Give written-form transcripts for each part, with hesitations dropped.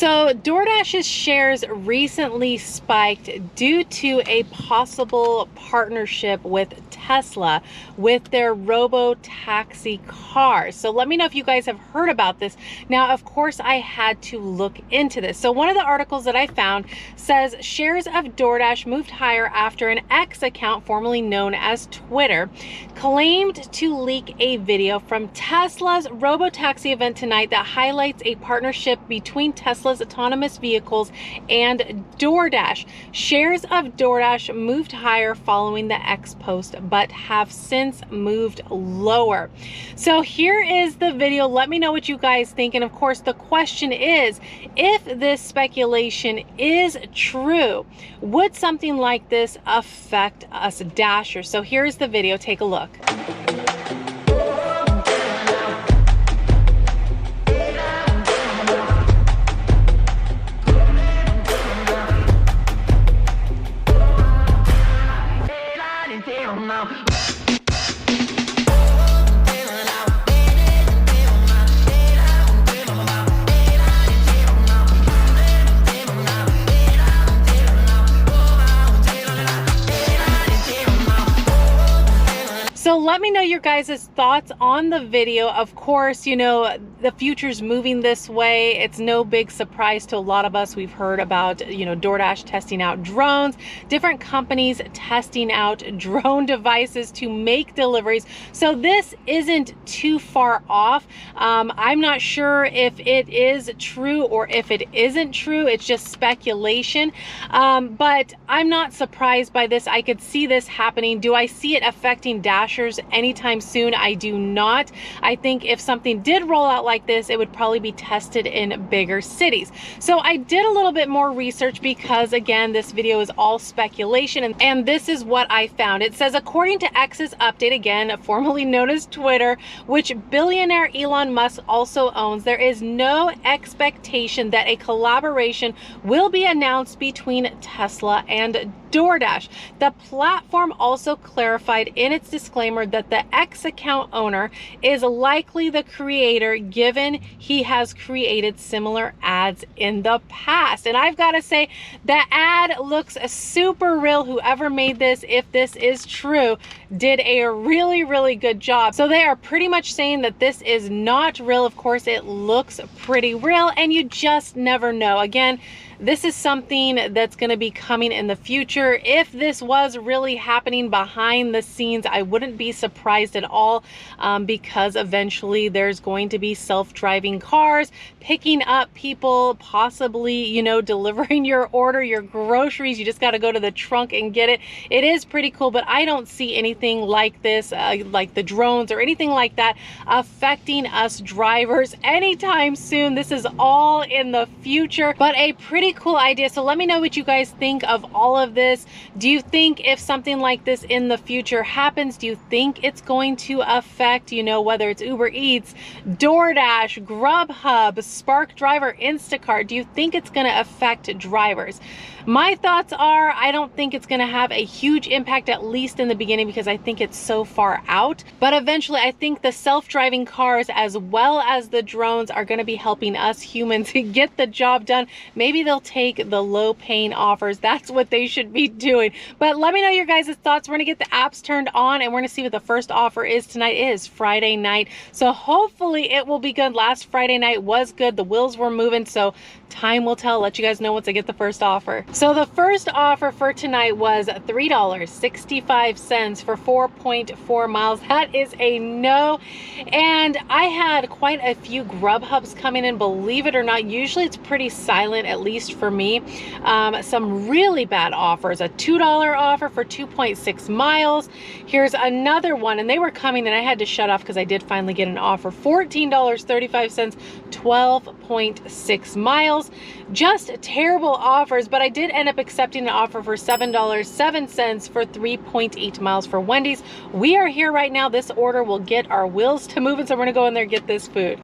So DoorDash's shares recently spiked due to a possible partnership with Tesla with their robo-taxi cars. So let me know if you guys have heard about this. Now, of course, I had to look into this. So one of the articles that I found says shares of DoorDash moved higher after an X account, formerly known as Twitter, claimed to leak a video from Tesla's robo-taxi event tonight that highlights a partnership between Tesla's autonomous vehicles and DoorDash. Shares of DoorDash moved higher following the X post, but have since moved lower. So here is the video. Let me know what you guys think. And of course, the question is, if this speculation is true, would something like this affect us Dashers? So here's the video. Take a look. So let me know your guys' thoughts on the video. Of course, you know, the future's moving this way. It's no big surprise to a lot of us. We've heard about, you know, DoorDash testing out drones, different companies testing out drone devices to make deliveries. So this isn't too far off. I'm not sure if it is true or if it isn't true. It's just speculation. But I'm not surprised by this. I could see this happening. Do I see it affecting Dashers anytime soon? I do not. I think if something did roll out like this, it would probably be tested in bigger cities. So I did a little bit more research because, again, this video is all speculation, and this is what I found. It says, according to X's update, again, formerly known as Twitter, which billionaire Elon Musk also owns, there is no expectation that a collaboration will be announced between Tesla and DoorDash. The platform also clarified in its disclaimer that the X account owner is likely the creator, given he has created similar ads in the past. And I've got to say, the ad looks super real. Whoever made this, if this is true, did a really, really good job. So they are pretty much saying that this is not real. Of course, it looks pretty real, and you just never know. Again, this is something that's going to be coming in the future. If this was really happening behind the scenes, I wouldn't be surprised at all, because eventually there's going to be self-driving cars picking up people, possibly, you know, delivering your order, your groceries. You just got to go to the trunk and get it. It is pretty cool, but I don't see anything like this, like the drones or anything like that, affecting us drivers anytime soon. This is all in the future, but a pretty cool idea. So let me know what you guys think of all of this. Do you think if something like this in the future happens, do you think it's going to affect, you know, whether it's Ubereats, DoorDash, Grubhub, Spark Driver, Instacart? Do you think it's going to affect drivers? My thoughts are, I don't think it's going to have a huge impact, at least in the beginning, because I think it's so far out. But eventually, I think the self-driving cars as well as the drones are going to be helping us humans get the job done. Maybe they'll take the low-paying offers. That's what they should be doing. But let me know your guys' thoughts. We're going to get the apps turned on, and we're going to see what the first offer is tonight. It is Friday night, so hopefully it will be good. Last Friday night was good. The wheels were moving, so time will tell. I'll let you guys know once I get the first offer. So the first offer for tonight was $3.65 for 4.4 miles. That is a no. And I had quite a few Grubhubs coming in, believe it or not. Usually it's pretty silent, at least for me. Some really bad offers. A $2 offer for 2.6 miles. Here's another one, and they were coming, and I had to shut off because I did finally get an offer. $14.35, 12.6 miles. Just terrible offers, but I did end up accepting an offer for $7.07 for 3.8 miles for Wendy's. We are here right now. This order will get our wheels to moving, so we're gonna go in there and get this food.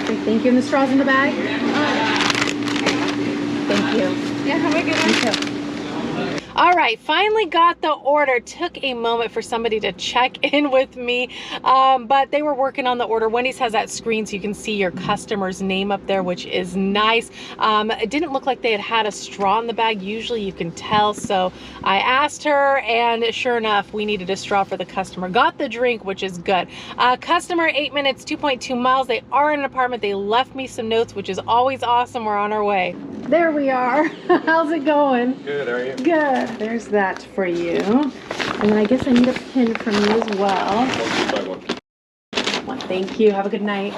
Perfect, thank you. And the straws in the bag? Thank you. Yeah, have a good one. You too. All right, finally got the order. Took a moment for somebody to check in with me, but they were working on the order. Wendy's has that screen so you can see your customer's name up there, which is nice. It didn't look like they had a straw in the bag. Usually you can tell, so I asked her, and sure enough, we needed a straw for the customer. Got the drink, which is good. Customer, 8 minutes, 2.2 miles. They are in an apartment. They left me some notes, which is always awesome. We're on our way. There we are. How's it going? Good, how are you? Good. There's that for you. And then I guess I need a pin from you as well. Well, thank you. Have a good night.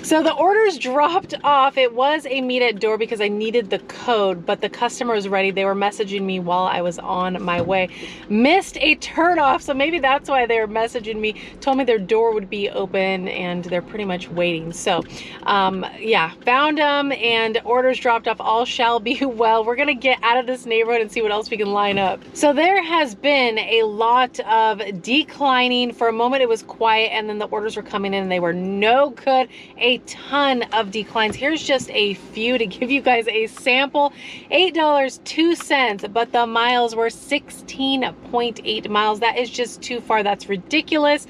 So the orders dropped off. It was a meet at door because I needed the code, but the customer was ready. They were messaging me while I was on my way. Missed a turn off, so maybe that's why they were messaging me. Told me their door would be open and they're pretty much waiting. So yeah, found them and orders dropped off. All shall be well. We're gonna get out of this neighborhood and see what else we can line up. So there has been a lot of declining. For a moment it was quiet, and then the orders were coming in and they were no good. A ton of declines. Here's just a few to give you guys a sample. $8.02, but the miles were 16.8 miles. That is just too far. That's ridiculous.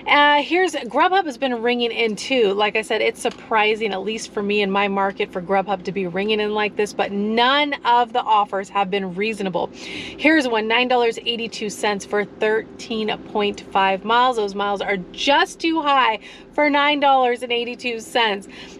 Here's Grubhub has been ringing in too. Like I said, it's surprising, at least for me in my market, for Grubhub to be ringing in like this, but none of the offers have been reasonable. Here's one, $9.82 for 13.5 miles. Those miles are just too high for $9.82.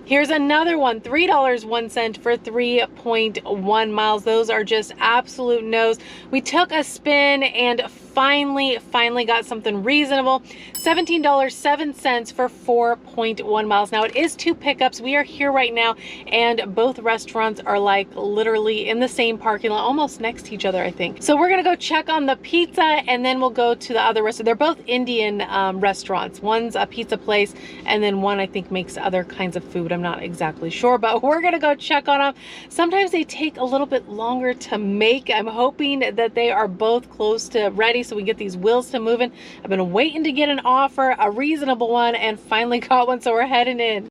Here's another one, $3.01 for 3.1 miles. Those are just absolute no's. We took a spin and finally got something reasonable. $17.07 for 4.1 miles. Now it is 2 pickups. We are here right now and both restaurants are like literally in the same parking lot, almost next to each other, I think. So we're gonna go check on the pizza and then we'll go to the other restaurant. They're both Indian restaurants. One's a pizza place and then one I think makes other kinds of food. I'm not exactly sure, but we're gonna go check on them. Sometimes they take a little bit longer to make. I'm hoping that they are both close to ready so we get these wheels to moving. I've been waiting to get an offer, a reasonable one, and finally got one, so we're heading in.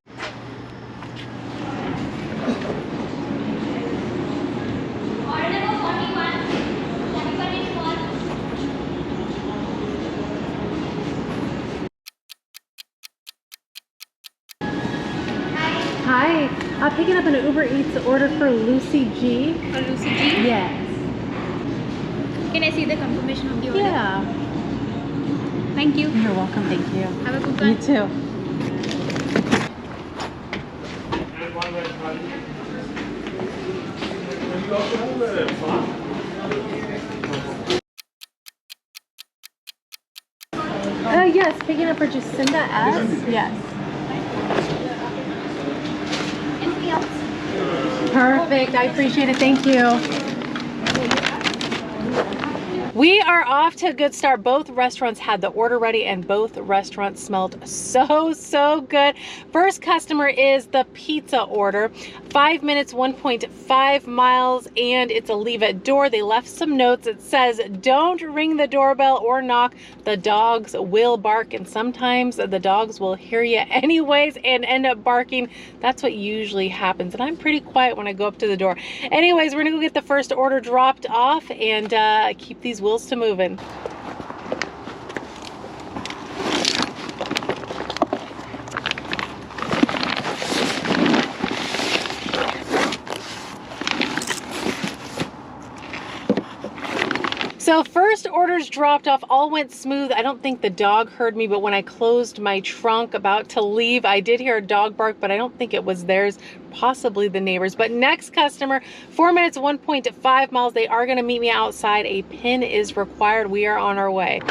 Hi, picking up an Ubereats order for Lucy G. For Lucy G? Yes. Can I see the confirmation of the order? Yeah. Thank you. You're welcome, thank you. Have a good one. You too. Yes, picking up for Jacinda S. Yes. Anything else? Perfect, I appreciate it, thank you. We are off to a good start. Both restaurants had the order ready and both restaurants smelled so good. First customer is the pizza order. 5 minutes, 1.5 miles, and it's a leave at door. They left some notes. It says, don't ring the doorbell or knock. The dogs will bark, and sometimes the dogs will hear you anyways and end up barking. That's what usually happens, and I'm pretty quiet when I go up to the door. Anyways, we're gonna go get the first order dropped off and keep these wheels to moving. So first orders dropped off, all went smooth. I don't think the dog heard me, but when I closed my trunk about to leave, I did hear a dog bark, but I don't think it was theirs, possibly the neighbors. But next customer, 4 minutes, 1.5 miles. They are gonna meet me outside. A PIN is required. We are on our way.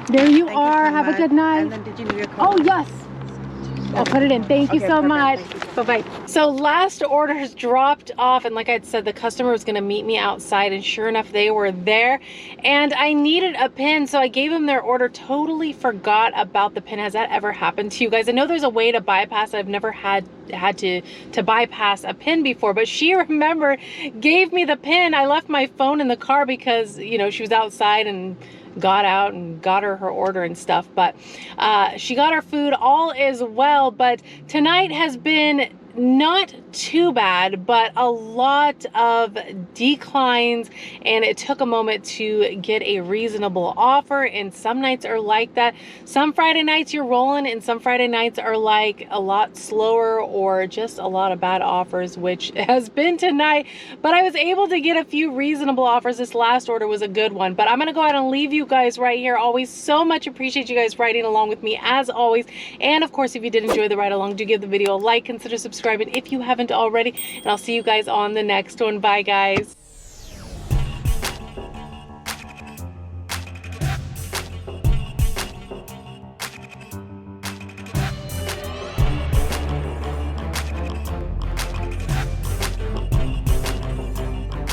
There you are. Have a good night. And then did you need your code? Oh, yes. I'll put it in. Thank you so perfect. much. Thank you. Bye-bye. So last orders dropped off, and like I said, the customer was gonna meet me outside, and sure enough, they were there. And I needed a PIN, so I gave them their order, totally forgot about the PIN. Has that ever happened to you guys? I know there's a way to bypass it. I've never had to bypass a PIN before, but she remembered, gave me the PIN. I left my phone in the car because, you know, she was outside and got out and got her order and stuff. But she got her food, all is well. But tonight has been not too bad, but a lot of declines, and it took a moment to get a reasonable offer. And some nights are like that. Some Friday nights you're rolling, and some Friday nights are like a lot slower or just a lot of bad offers, which has been tonight. But I was able to get a few reasonable offers. This last order was a good one. But I'm gonna go ahead and leave you guys right here. Always so much appreciate you guys riding along with me as always. And of course, if you did enjoy the ride along, do give the video a like, consider subscribing if you haven't already, and I'll see you guys on the next one. Bye guys.